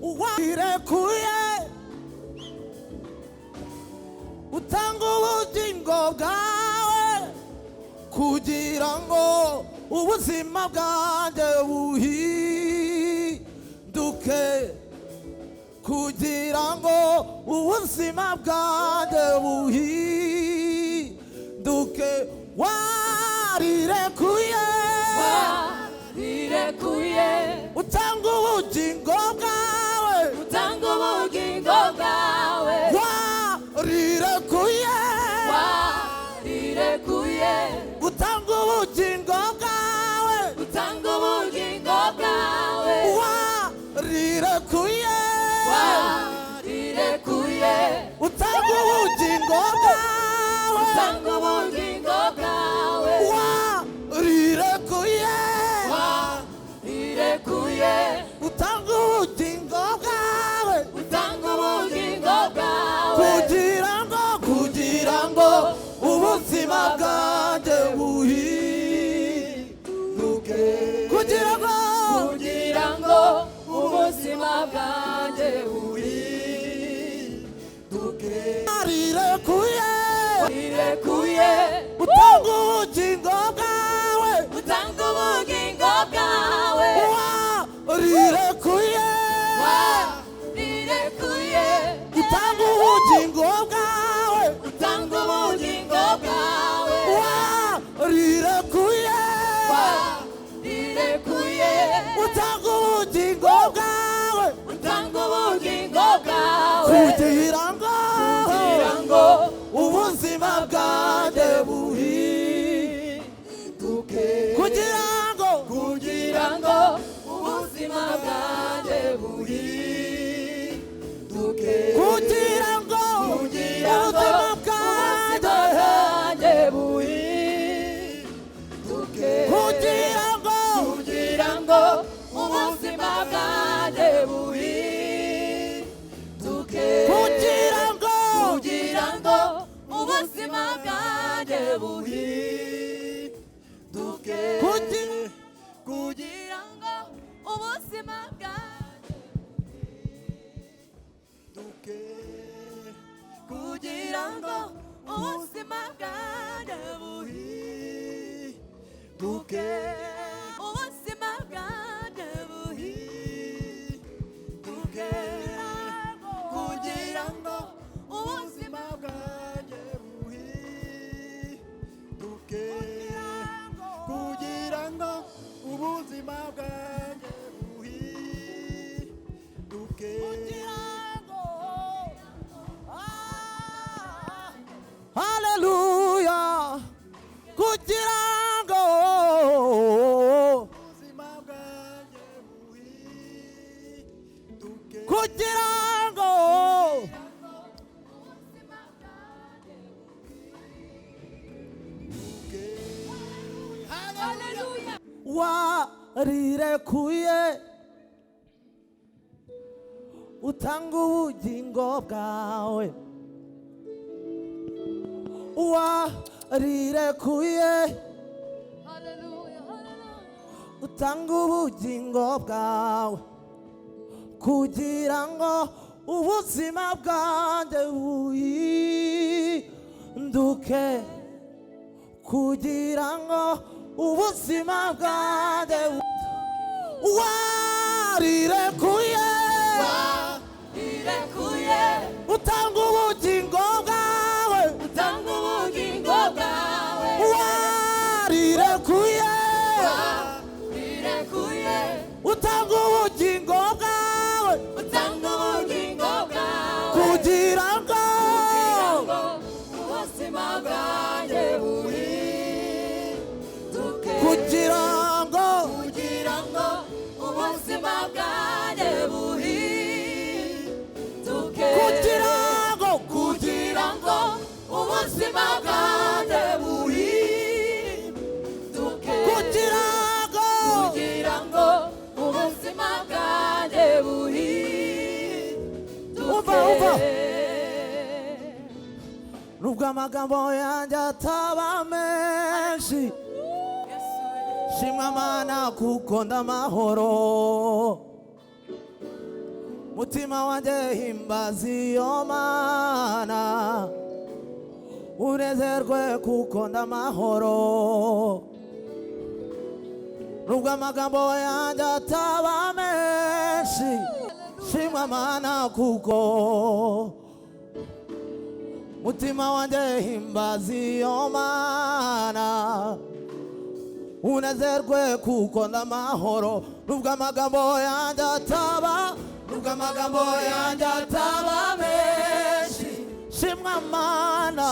wirekuye utanga ubugingo bwawe kugira ngo ubuzima bwanjye buhinduke, kugira ngo ubuzima bwanjye buhinduke. Warirekuye utanga ubugingo bwawe, warirekuye utanga ubugingo bwawe, warirekuye utanga ubugingo bwawe, warirekuye utanga ubugingo bwawe, kugira ngo ubuzima bwanjye buhinduke, kugira ngo ubuzima bwanjye buhinduke. Warirekuye utanga ubugingo bwawe, warirekuye utanga ubugingo bwawe, warirekuye utanga ubugingo bwawe, kugira ngo ubuzima bwanjye buhinduke, kugira ngo ubuzima bwanjye buhinduke, kugira ngo ubuzima bwanjye buhinduke, kugira ngo ubuzima bwanjye buhinduke, kugira ngo ubuzima bwanjye buhinduke, kugira ngo ubuzima bwanjye, kugira ngo ubuzima bwanjye buhinduke, ubuzima bwanjye buhinduke, kugira ngo ubuzima bwanjye buhinduke, kugira ngo ubuzima bwanjye buhinduke, haleluya, kugira ngo ubuzima bwanjye buhinduke, kugira ngo warirekuye utanga ubugingo bwawe, warirekuye utanga ubugingo bwawe, kugira ngo ubuzima bwanjye buhinduke, kugira ngo ubuzima bwanjye warirekuye utanga ubugingo bwawe, warirekuye utanga ubugingo bwawe, kugira ngo ubuzima bwanjye buhinduke, kugira ngo ubuzima bwanjye buhinduke, kugira ngo ubuzima bwanjye buhinduke, kugira ngo ubuzima bwanjye buhinduke. Nubwo amagambo yanjye ataba menshi, shimwa Mana kuko ndamahoro mutima wanjye himbaza iyo Mana, unezerwe kuko ndamahoro. Nubwo amagambo yanjye ataba menshi, shimwa Mana kuko mutima wanjye himbaza iyo Mana, unezerwe kuko ndamahoro. Nubwo amagambo yanjye ataba menshi, shimwa Mana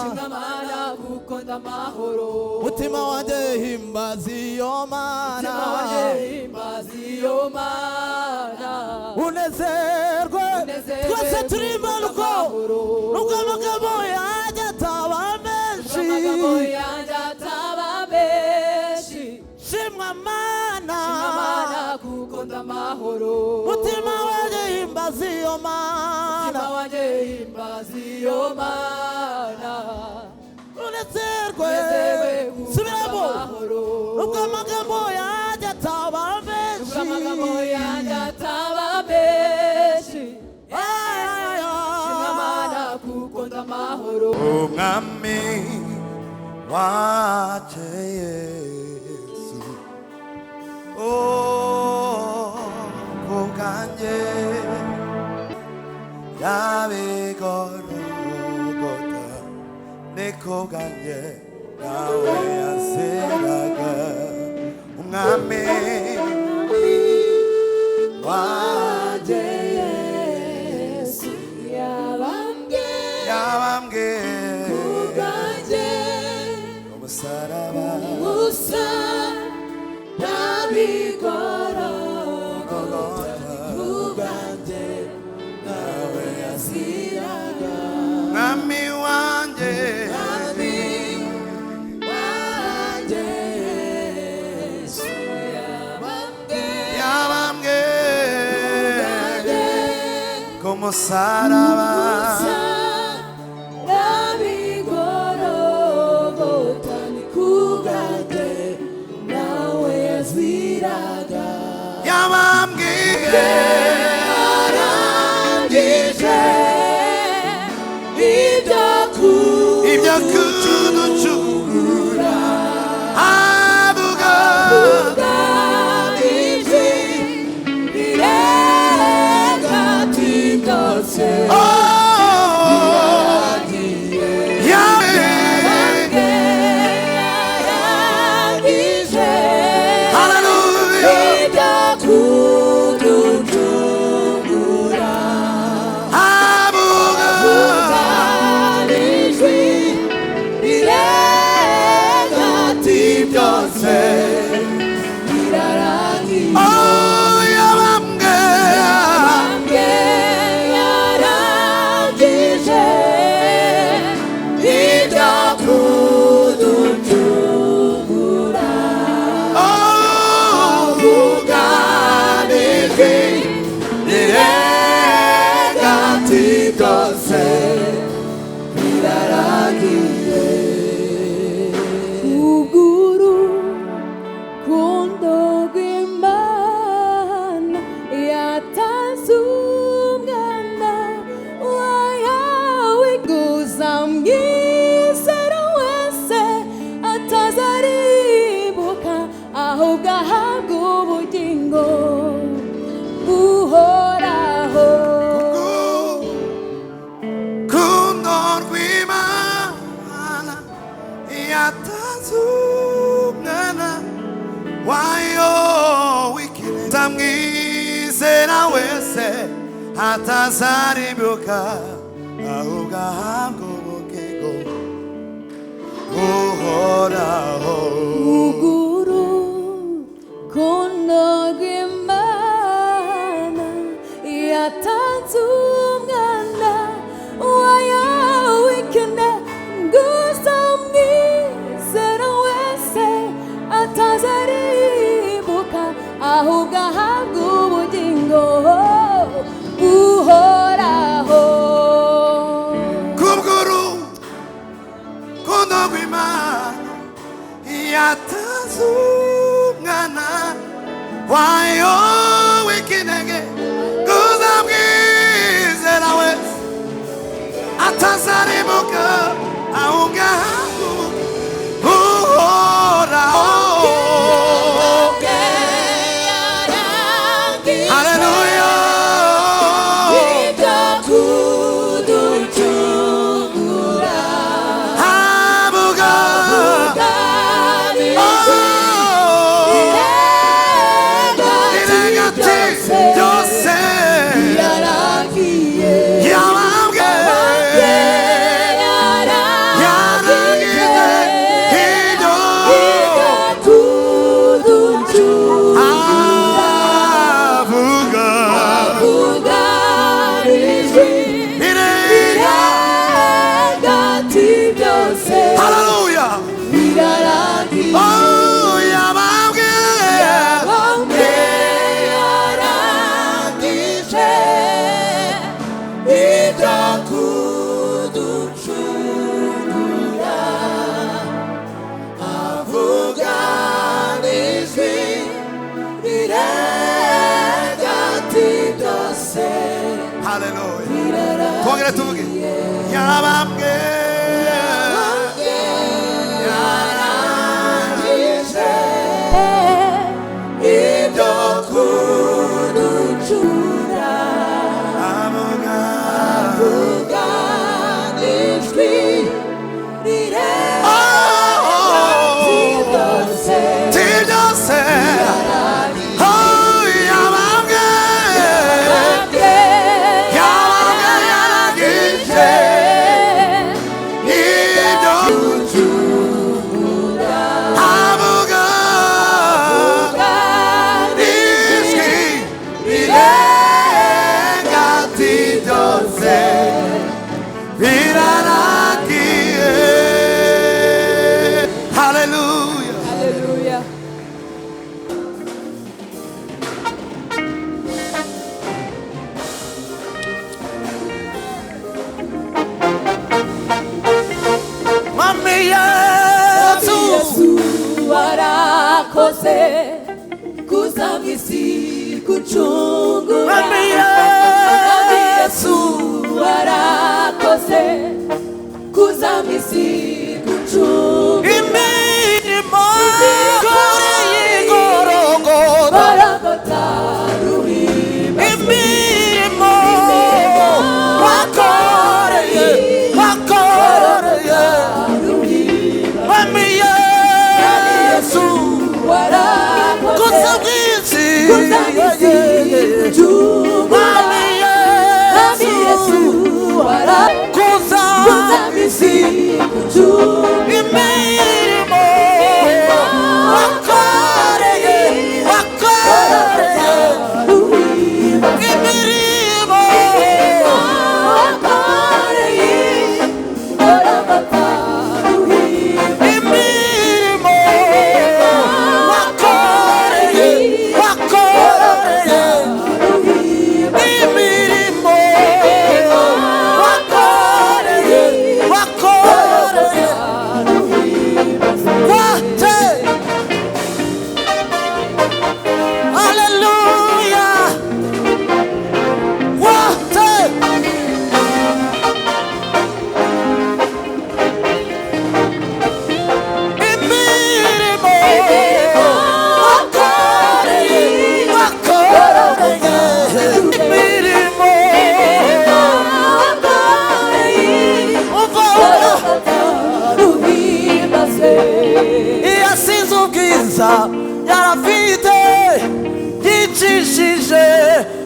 kuko ndamahoro. mutima wanjye himbaza iyo Mana, unezerwe. Twese turirimba uko nubwo amagambo yanjye ataba menshi, shimwa Mana kuko ndamahoro. mutima wanjye himbaza iyo Mana, unezerwe. Subiramo. Nubwo amagambo yanjye ataba menshi, umwami wacu Yesu, kubwanjye yabigorogota, ni kubwanjye nawe yaziraga. Umwami wacu Yesu yabambwe kubwanjye umusaraba, kubwanjye nawe yaziraga. mwami wanjye Yesu yabambwe ku musaraba, yabambwe ibyo kuducungura, avuga atazaribuka ahubwo ahabwa ubugingo buhoraho. urukundo rw'Imana yatanze umwana wayo w'ikinege, gusa umwizera wese atazarimbuka ahubwo ahabwa ubugingo buhoraho. Kubw'urukundo rw'Imana yatanze umwana wayo w'ikinege, gusa umwizera Hallelujah. Twongere tuvuge yabambwe yarangije ibyo kuducura avuga n'ijwi rirenga byose kuzamisi kuchungura Mwami Yesu warakoze kuzamisi kuchungura imirimo kuri y'igorogota baragota ruhimba imirimo wakoreye Mwami Yesu kuzamisi Mwami Yesu kuzamisi imirimo wakoreye imirimo imirimo wakoreye imirimo wakoreye wate hallelujah wate imirimo wakoreye imirimo yasize ubwiza yarafite yicishije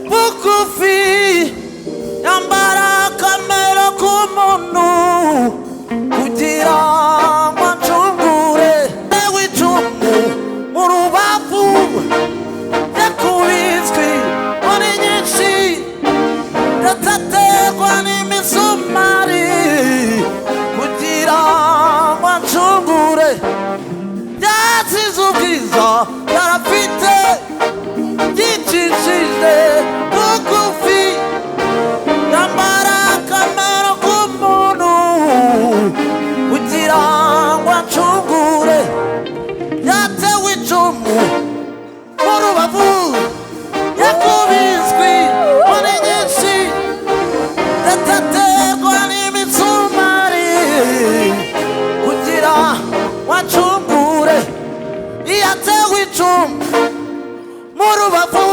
bugufi yambara akamero k'umuntu kugira ngo acungure ewe icumu mu rubavu yakubiswe muri nyinshi yatategwa n'imisumari kugira ngo acungure yasize ubwiza yarafite yicishije bugufi yambara akamero k'umuntu kugira ngo acungure yatewe icumu mu rubavu yakubiswe muri nyinshi yatategwa n'imisumari kugira ngo acungure yatewe icumu mu rubavu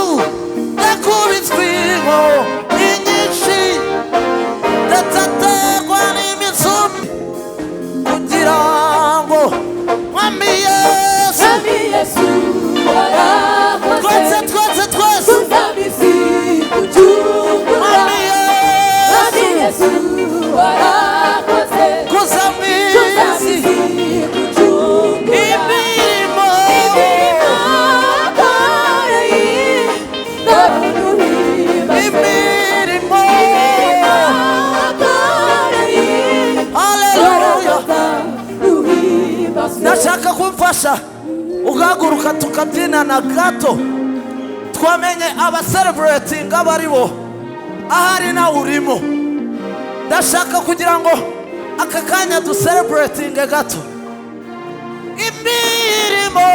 yakubiswe inyinshi yatategwa n'imisumari kugira ngo Mwami Yesu twese kuzamisi kuchungura Mwami Yesu warakoze kuzamisi imirimo imirimo haleluya ndashaka kumfasha ugahaguruka tukabyinana gato twamenye abaselebratinga bari bo ahari nawe urimo ndashaka kugira ngo aka kanya duselebratinge gato imirimo